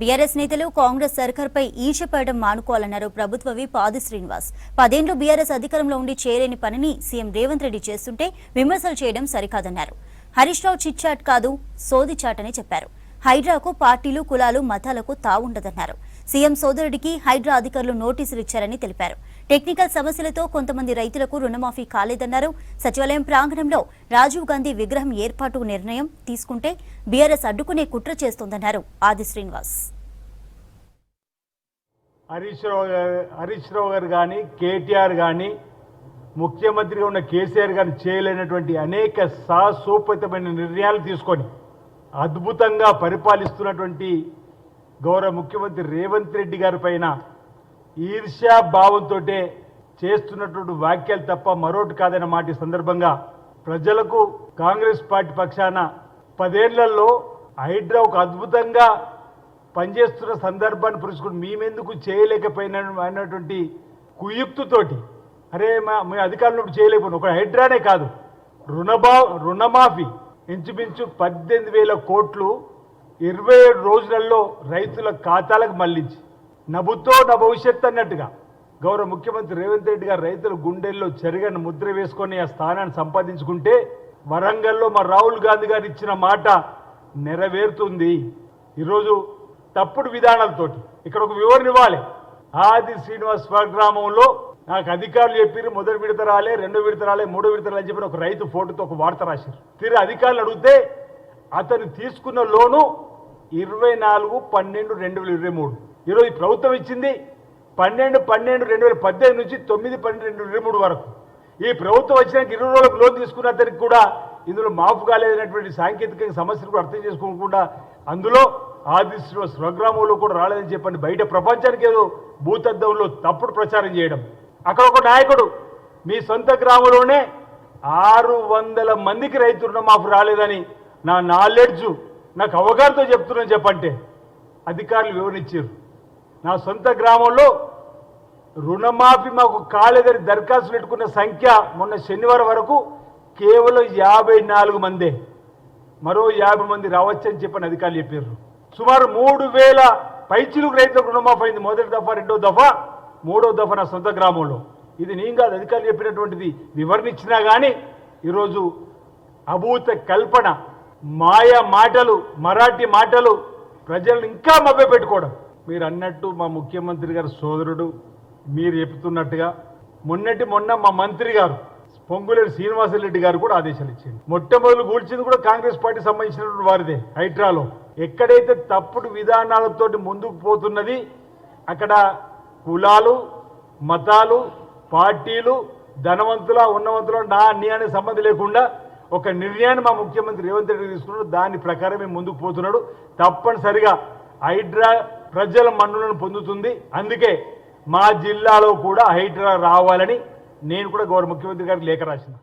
BRS నేతలు కాంగ్రెస్ సర్కార్పై ఈర్ష్యపడడం మానుకోవాలన్నారు ప్రభుత్వ whip ఆది శ్రీనివాస్. 10 ఏళ్లు బీఆర్ఎస్ అధికారంలో ఉండి చేయలేని పనిని సీఎం రేవంత్ రెడ్డి చేస్తుంటే విమర్శలు చేయడం సరికాదన్నారు. హరీష్ రావు చిట్చాట్ కాదు, సోది చాట్ అని చెప్పారు. హైడ్రాకు పార్టీలు, కులాలు, మతాలకు తావుండదన్నారు. సీఎం సోదరుడికి హైడ్రా అధికారులు నోటీసులు ఇచ్చారని తెలిపారు. టెక్నికల్ సమస్యలతో కొంతమంది రైతులకు రుణమాఫీ కాలేదన్నారు. సచివాలయం ప్రాంగణంలో రాజీవ్ గాంధీ విగ్రహం ఏర్పాటు నిర్ణయం తీసుకుంటే బీఆర్ఎస్ అడ్డుకునే కుట్ర చేస్తోందన్నారు ఆది శ్రీనివాస్. హరీష్ రావు గారు కానీ, కేటీఆర్ కానీ, ముఖ్యమంత్రిగా ఉన్న కేసీఆర్ గారు చేయలేనటువంటి అనేక సాహసోపేతమైన నిర్ణయాలు తీసుకొని అద్భుతంగా పరిపాలిస్తున్నటువంటి గౌరవ ముఖ్యమంత్రి రేవంత్ రెడ్డి గారి పైన ఈర్ష్యా భావంతో చేస్తున్నటువంటి వ్యాఖ్యలు తప్ప మరొకటి కాదన్న మాట సందర్భంగా ప్రజలకు కాంగ్రెస్ పార్టీ పక్షాన 10 ఏళ్లలో హైడ్రా ఒక అద్భుతంగా పనిచేస్తున్న సందర్భాన్ని పురుచుకుని మేమెందుకు చేయలేకపోయినా అన్నటువంటి కుయుక్తితోటి అరే మీ అధికారంలో చేయలేకపోయినా ఒక హైడ్రానే కాదు రుణమాఫీ ఇంచుమించు 18,000 కోట్లు 27 రోజులలో రైతుల ఖాతాలకు మళ్లించి నభుతో నా భవిష్యత్ అన్నట్టుగా గౌరవ ముఖ్యమంత్రి రేవంత్ రెడ్డి గారు రైతుల గుండెల్లో చెరగని ముద్ర వేసుకొని ఆ స్థానాన్ని సంపాదించుకుంటే వరంగల్లో మా రాహుల్ గాంధీ గారు ఇచ్చిన మాట నెరవేరుతుంది. ఈరోజు తప్పుడు విధానాలతోటి ఇక్కడ ఒక వివరణ ఇవ్వాలి. ఆది శ్రీనివాస్ స్వగ్రామంలో నాకు అధికారులు చెప్పారు మొదటి విడత రాలే, 2వ విడత రాలే, 3వ విడత రాలని చెప్పి ఒక రైతు ఫోటోతో ఒక వార్త రాశారు. తీరు అధికారులు అడిగితే అతను తీసుకున్న లోను 24/12/2023. ఈరోజు ప్రభుత్వం ఇచ్చింది 12/12/2018 నుంచి 9/12/2023 వరకు. ఈ ప్రభుత్వం వచ్చినాక 20 రోజులకు లోన్ తీసుకున్న అతనికి కూడా ఇందులో మాఫ్ కాలేదనేటువంటి సాంకేతిక సమస్యలు కూడా అర్థం చేసుకోకుండా అందులో ఆది శ్రీనివాస్ స్వగ్రామంలో కూడా రాలేదని చెప్పండి బయట ప్రపంచానికి ఏదో భూతద్దంలో తప్పుడు ప్రచారం చేయడం. అక్కడ ఒక నాయకుడు మీ సొంత గ్రామంలోనే 600 మందికి రైతు రుణమాఫీ రాలేదని నా నాలెడ్జ్ నాకు అవగాహనతో చెప్తున్నాను చెప్పంటే అధికారులు వివరించారు. నా సొంత గ్రామంలో రుణమాఫీ మాకు కాలేదని దరఖాస్తు పెట్టుకున్న సంఖ్య మొన్న శనివారం వరకు కేవలం 54 మందే. మరో 50 మంది రావచ్చని చెప్పని అధికారులు చెప్పారు. సుమారు 3,000 పైచిలుకు రైతులకు రుణమాఫీ అయింది. మొదటి దఫా, 2వ దఫా, 3వ దఫా నా సొంత గ్రామంలో. ఇది నేను కాదు అధికారులు చెప్పినటువంటిది. వివరణ ఇచ్చినా కానీ ఈరోజు అభూత కల్పన, మాయ మాటలు, మరాఠీ మాటలు ప్రజలను ఇంకా మభ్యపెట్టుకోవడం. మీరు అన్నట్టు మా ముఖ్యమంత్రి గారు సోదరుడు మీరు చెప్తున్నట్టుగా మొన్న మా మంత్రి గారు పొంగులేటి శ్రీనివాసరెడ్డి గారు కూడా ఆదేశాలు ఇచ్చింది. మొట్టమొదలు కూల్చింది కూడా కాంగ్రెస్ పార్టీ సంబంధించినటువంటి వారిదే. హైడ్రాలో ఎక్కడైతే తప్పుడు విధానాలతోటి ముందుకు పోతున్నది అక్కడ కులాలు, మతాలు, పార్టీలు, ధనవంతుల, ఉన్నవంతుల, నీ అనే సంబంధం లేకుండా ఒక నిర్ణయాన్ని మా ముఖ్యమంత్రి రేవంత్ రెడ్డి తీసుకున్నాడు. దాని ప్రకారమే ముందుకు పోతున్నాడు. తప్పనిసరిగా హైడ్రా ప్రజల మన్నులను పొందుతుంది. అందుకే మా జిల్లాలో కూడా హైడ్రా రావాలని నేను కూడా గౌరవ ముఖ్యమంత్రి గారికి లేఖ రాసిన.